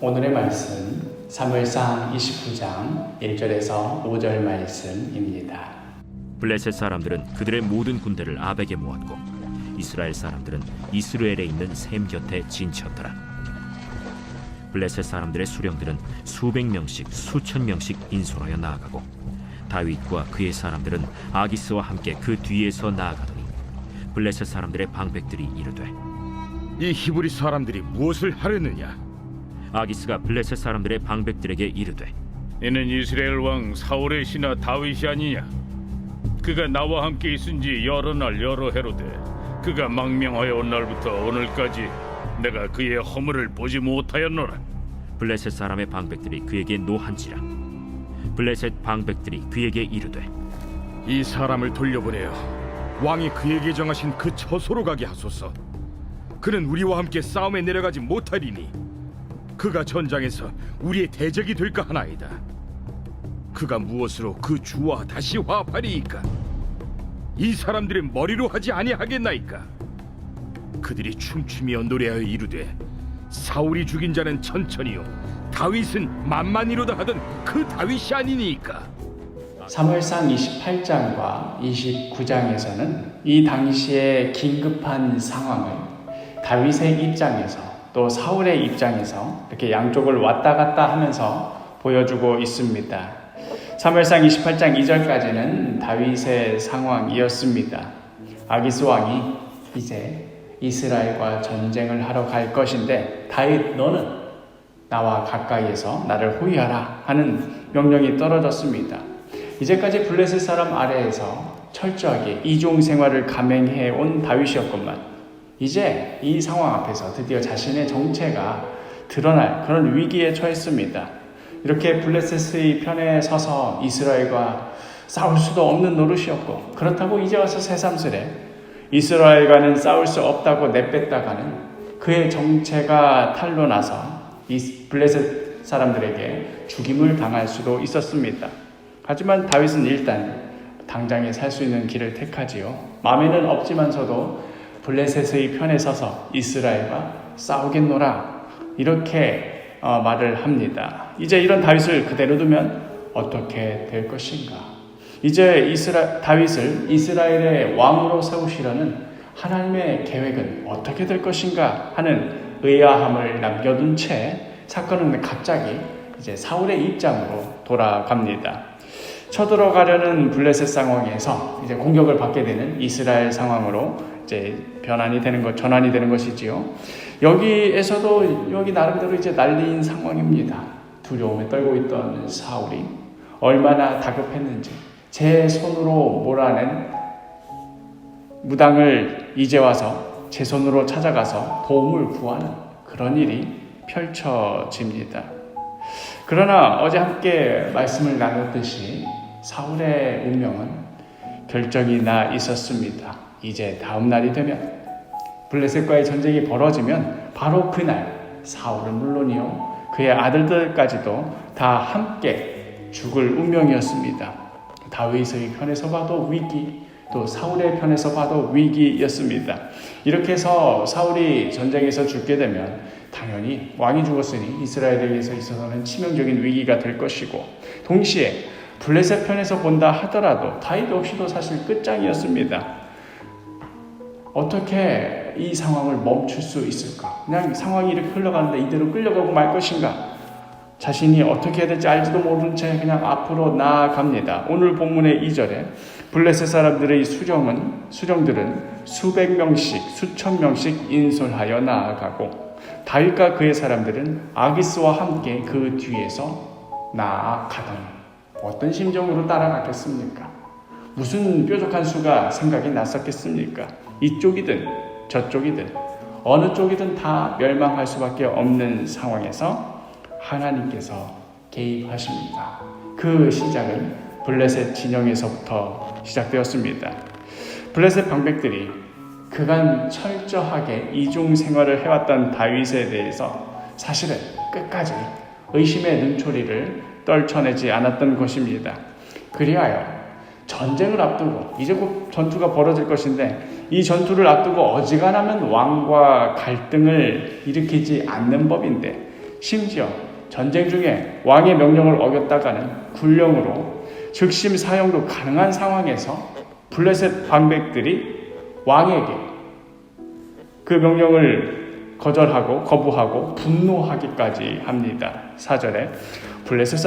오늘의 말씀 사무엘상 29장 1절에서 5절 말씀입니다. 블레셋 사람들은 그들의 모든 군대를 아벡에 모았고 이스라엘 사람들은 이스라엘에 있는 셈 곁에 진쳤더라. 블레셋 사람들의 수령들은 수백 명씩 수천 명씩 인솔하여 나아가고 다윗과 그의 사람들은 아기스와 함께 그 뒤에서 나아가더니 블레셋 사람들의 방백들이 이르되 이 히브리 사람들이 무엇을 하려느냐? 아기스가 블레셋 사람들의 방백들에게 이르되 이는 이스라엘 왕 사울의 신하 다윗이 아니냐? 그가 나와 함께 있은지 여러 날 여러 해로되 그가 망명하여 온 날부터 오늘까지 내가 그의 허물을 보지 못하였노라. 블레셋 사람의 방백들이 그에게 노한지라. 블레셋 방백들이 그에게 이르되 이 사람을 돌려보내어 왕이 그에게 정하신 그 처소로 가게 하소서. 그는 우리와 함께 싸움에 내려가지 못하리니 그가 전장에서 우리의 대적이 될까 하나이다. 그가 무엇으로 그 주와 다시 화합하리이까? 이 사람들의 머리로 하지 아니하겠나이까? 그들이 춤추며 노래하여 이르되 사울이 죽인 자는 천천히요 다윗은 만만이로다 하던 그 다윗이 아니니까. 사무엘상 28장과 29장에서는 이 당시의 긴급한 상황을 다윗의 입장에서 또 사울의 입장에서 이렇게 양쪽을 왔다 갔다 하면서 보여주고 있습니다. 사무엘상 28장 2절까지는 다윗의 상황이었습니다. 아기스 왕이 이제 이스라엘과 전쟁을 하러 갈 것인데 다윗 너는 나와 가까이에서 나를 호위하라 하는 명령이 떨어졌습니다. 이제까지 블레셋 사람 아래에서 철저하게 이종 생활을 감행해 온 다윗이었건만 이제 이 상황 앞에서 드디어 자신의 정체가 드러날 그런 위기에 처했습니다. 이렇게 블레셋의 편에 서서 이스라엘과 싸울 수도 없는 노릇이었고 그렇다고 이제 와서 새삼스레 이스라엘과는 싸울 수 없다고 내뺐다가는 그의 정체가 탄로나서 이 블레셋 사람들에게 죽임을 당할 수도 있었습니다. 하지만 다윗은 일단 당장에 살 수 있는 길을 택하지요. 마음에는 없지만서도 블레셋의 편에 서서 이스라엘과 싸우겠노라 이렇게 말을 합니다. 이제 이런 다윗을 그대로 두면 어떻게 될 것인가? 이제 다윗을 이스라엘의 왕으로 세우시려는 하나님의 계획은 어떻게 될 것인가 하는 의아함을 남겨둔 채 사건은 갑자기 이제 사울의 입장으로 돌아갑니다. 쳐들어가려는 블레셋 상황에서 이제 공격을 받게 되는 이스라엘 상황으로 이제 전환이 되는 것이지요. 여기에서도 여기 나름대로 이제 난리인 상황입니다. 두려움에 떨고 있던 사울이 얼마나 다급했는지 제 손으로 몰아낸 무당을 이제 와서 제 손으로 찾아가서 도움을 구하는 그런 일이 펼쳐집니다. 그러나 어제 함께 말씀을 나눴듯이 사울의 운명은 결정이 나 있었습니다. 이제 다음 날이 되면 블레셋과의 전쟁이 벌어지면 바로 그날 사울은 물론이요 그의 아들들까지도 다 함께 죽을 운명이었습니다. 다윗의 편에서 봐도 위기, 또 사울의 편에서 봐도 위기였습니다. 이렇게 해서 사울이 전쟁에서 죽게 되면 당연히 왕이 죽었으니 이스라엘에게서 있어서는 치명적인 위기가 될 것이고 동시에 블레셋 편에서 본다 하더라도 다윗 없이도 사실 끝장이었습니다. 어떻게 이 상황을 멈출 수 있을까? 그냥 상황이 이렇게 흘러가는데 이대로 끌려가고 말 것인가? 자신이 어떻게 해야 될지 알지도 모른 채 그냥 앞으로 나아갑니다. 오늘 본문의 2절에 블레셋 사람들의 수령들은 수백 명씩 수천 명씩 인솔하여 나아가고 다윗과 그의 사람들은 아기스와 함께 그 뒤에서 나아가더니 어떤 심정으로 따라갔겠습니까? 무슨 뾰족한 수가 생각이 났었겠습니까? 이쪽이든 저쪽이든 어느 쪽이든 다 멸망할 수밖에 없는 상황에서 하나님께서 개입하십니다. 그 시작은 블레셋 진영에서부터 시작되었습니다. 블레셋 방백들이 그간 철저하게 이중 생활을 해왔던 다윗에 대해서 사실은 끝까지 의심의 눈초리를 떨쳐내지 않았던 것입니다. 그리하여 전쟁을 앞두고 이제 곧 전투가 벌어질 것인데 이 전투를 앞두고 어지간하면 왕과 갈등을 일으키지 않는 법인데 심지어 전쟁 중에 왕의 명령을 어겼다가는 굴령으로 즉심 사형도 가능한 상황에서 블레셋 방백들이 왕에게 그 명령을 거부하고 분노하기까지 합니다. 4절에 블레셋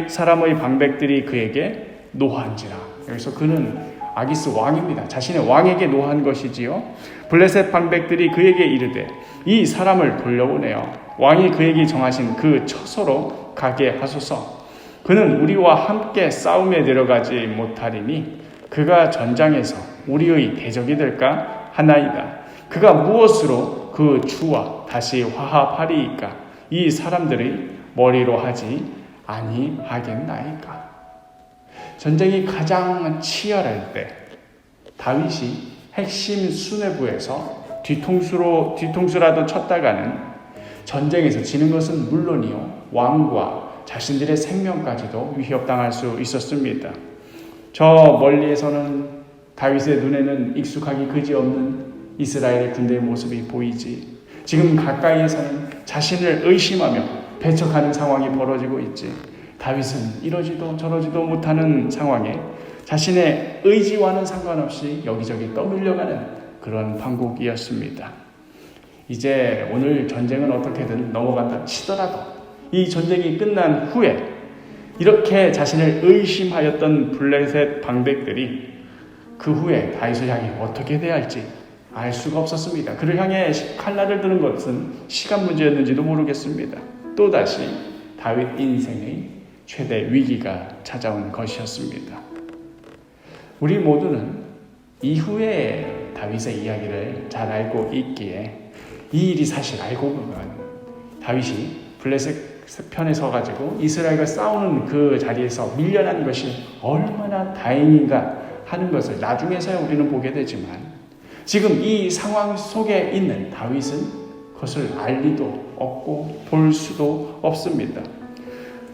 사람의 방백들이 그에게 노한지라. 여기서 그는 아기스 왕입니다. 자신의 왕에게 노한 것이지요. 블레셋 방백들이 그에게 이르되 이 사람을 돌려보내어 왕이 그에게 정하신 그 처소로 가게 하소서. 그는 우리와 함께 싸움에 내려가지 못하리니 그가 전장에서 우리의 대적이 될까 하나이다. 그가 무엇으로 그 주와 다시 화합하리이까? 이 사람들의 머리로 하지 아니하겠나이까? 전쟁이 가장 치열할 때 다윗이 핵심 수뇌부에서 뒤통수라도 쳤다가는 전쟁에서 지는 것은 물론이요 왕과 자신들의 생명까지도 위협당할 수 있었습니다. 저 멀리에서는 다윗의 눈에는 익숙하기 그지없는 이스라엘의 군대의 모습이 보이지, 지금 가까이에서는 자신을 의심하며 배척하는 상황이 벌어지고 있지. 다윗은 이러지도 저러지도 못하는 상황에 자신의 의지와는 상관없이 여기저기 떠밀려가는 그런 판국이었습니다. 이제 오늘 전쟁은 어떻게든 넘어간다 치더라도 이 전쟁이 끝난 후에 이렇게 자신을 의심하였던 블레셋 방백들이 그 후에 다윗을 향해 어떻게 대할지 알 수가 없었습니다. 그를 향해 칼날을 드는 것은 시간 문제였는지도 모르겠습니다. 또다시 다윗 인생의 최대 위기가 찾아온 것이었습니다. 우리 모두는 이후에 다윗의 이야기를 잘 알고 있기에 이 일이 사실 알고 보면 다윗이 블레셋 편에 서가지고 이스라엘과 싸우는 그 자리에서 밀려난 것이 얼마나 다행인가 하는 것을 나중에서야 우리는 보게 되지만, 지금 이 상황 속에 있는 다윗은 그것을 알 리도 없고 볼 수도 없습니다.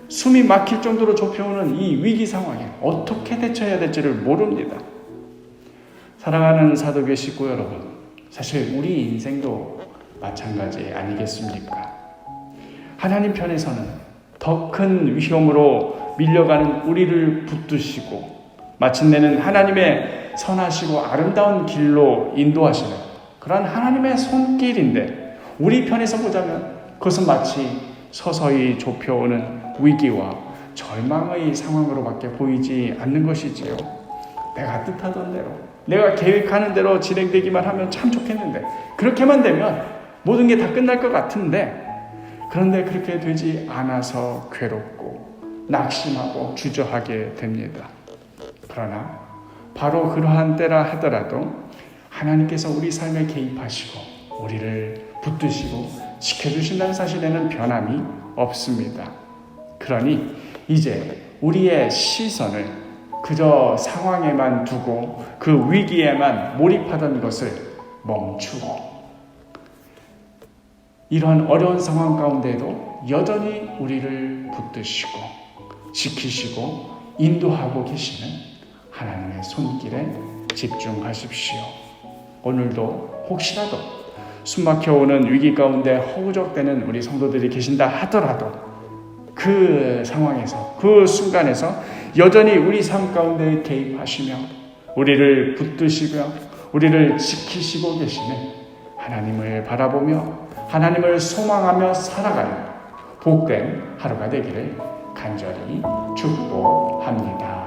숨이 막힐 정도로 좁혀오는 이 위기 상황에 어떻게 대처해야 될지를 모릅니다. 사랑하는 사도교회 식구 여러분, 사실 우리 인생도 마찬가지 아니겠습니까? 하나님 편에서는 더 큰 위험으로 밀려가는 우리를 붙드시고 마침내는 하나님의 선하시고 아름다운 길로 인도하시는 그러한 하나님의 손길인데, 우리 편에서 보자면 그것은 마치 서서히 좁혀오는 위기와 절망의 상황으로밖에 보이지 않는 것이지요. 내가 뜻하던 대로, 내가 계획하는 대로 진행되기만 하면 참 좋겠는데, 그렇게만 되면 모든 게 다 끝날 것 같은데, 그런데 그렇게 되지 않아서 괴롭고 낙심하고 주저하게 됩니다. 그러나 바로 그러한 때라 하더라도 하나님께서 우리 삶에 개입하시고 우리를 붙드시고 지켜주신다는 사실에는 변함이 없습니다. 그러니 이제 우리의 시선을 그저 상황에만 두고 그 위기에만 몰입하던 것을 멈추고, 이러한 어려운 상황 가운데도 여전히 우리를 붙드시고 지키시고 인도하고 계시는 하나님의 손길에 집중하십시오. 오늘도 혹시라도 숨막혀오는 위기 가운데 허우적대는 우리 성도들이 계신다 하더라도 그 상황에서, 그 순간에서 여전히 우리 삶 가운데 개입하시며 우리를 붙드시며 우리를 지키시고 계시는 하나님을 바라보며 하나님을 소망하며 살아가는 복된 하루가 되기를 간절히 축복합니다.